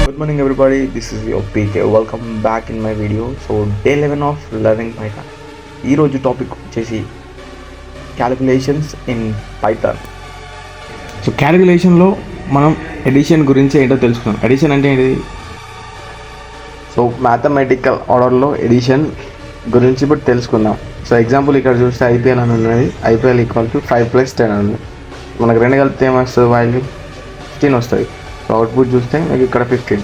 Good morning everybody, this is your PK. Welcome back in my video. So day 11 of learning Python. ఈ రోజు topic వచ్చేసి calculations in Python. So క్యాలిక్యులేషన్లో మనం edition గురించి ఏంటో తెలుసుకున్నాం. Edition అంటే ఏంటిది? సో మ్యాథమెటికల్ ఆర్డర్లో ఎడిషన్ గురించి ఇప్పుడు తెలుసుకుందాం. సో ఎగ్జాంపుల్ ఇక్కడ చూస్తే ఐపీఎల్ అని ఉన్నది. ఐపీఎల్ ఈక్వల్ టు 5 + 10 అని ఉంది. మనకు రెండు కలిపితే ఏమొస్తుంది? వాల్యూ 15 వస్తుంది. సో అవుట్పుట్ చూస్తే మీకు ఇక్కడ 15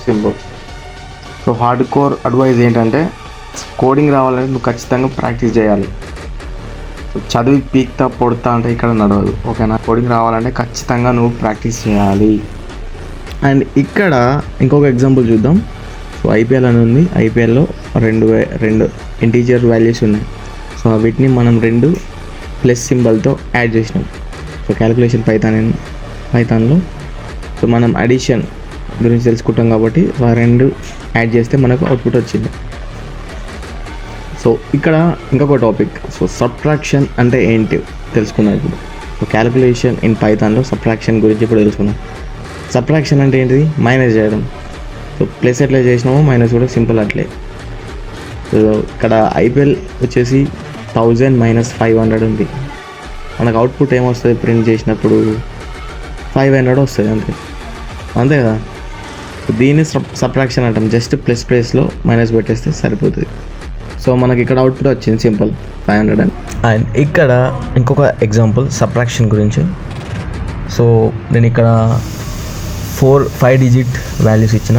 simple. So hardcore advice ఏంటంటే కోడింగ్ రావాలంటే నువ్వు ఖచ్చితంగా ప్రాక్టీస్ చేయాలి. సో చదివి పీక్తా పొడతా అంటే ఇక్కడ నడవదు, ఓకేనా? కోడింగ్ రావాలంటే ఖచ్చితంగా నువ్వు ప్రాక్టీస్ చేయాలి. అండ్ ఇక్కడ ఇంకొక ఎగ్జాంపుల్ చూద్దాం. సో ఐపీఎల్ అని ఉంది. ఐపీఎల్లో రెండు ఇంటీజర్ వాల్యూస్ ఉన్నాయి. సో వీటిని మనం రెండు ప్లస్ సింబల్తో యాడ్ చేసినాం. సో క్యాలిక్యులేషన్ పైథాన్లో సో మనం అడిషన్ గురించి తెలుసుకుంటాం కాబట్టి ఆ రెండు యాడ్ చేస్తే మనకు అవుట్పుట్ వచ్చింది. సో ఇక్కడ ఇంకొక టాపిక్, సో సబ్ట్రాక్షన్ అంటే ఏంటి తెలుసుకున్నాం ఇప్పుడు. సో క్యాలిక్యులేషన్ ఇన్ పైథాన్లో సబ్ట్రాక్షన్ గురించి ఇప్పుడు తెలుసుకున్నాం. సబ్ట్రాక్షన్ అంటే ఏంటిది? మైనస్ చేయడం. సో ప్లస్ ఎట్లా చేసినామో మైనస్ కూడా సింపుల్ అట్లే. సో ఇక్కడ ఐపీఎల్ వచ్చేసి 1000 - 500 ఉంది. మనకు అవుట్పుట్ ఏమొస్తుంది? ప్రింట్ చేసినప్పుడు 500 వస్తుంది, అంతే కదా. దీన్ని సబ్ట్రాక్షన్ అంటాం. జస్ట్ ప్లేస్లో మైనస్ పెట్టేస్తే సరిపోతుంది. సో మనకి ఇక్కడ అవుట్పుట్ వచ్చింది సింపుల్ 500. అండ్ ఇక్కడ ఇంకొక ఎగ్జాంపుల్ సబ్ట్రాక్షన్ గురించి. సో నేను ఇక్కడ 5 డిజిట్ వాల్యూస్ ఇచ్చిన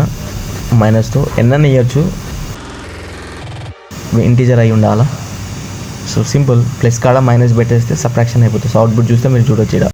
మైనస్తో ఎన్నైనా ఇవ్వచ్చు, ఇంటీజర్ అయి ఉండాలా. సో సింపుల్ ప్లస్ కాడ మైనస్ పెట్టేస్తే సబ్ట్రాక్షన్ అయిపోతుంది. సో అవుట్పుట్ చూస్తే మీరు చూడొచ్చు.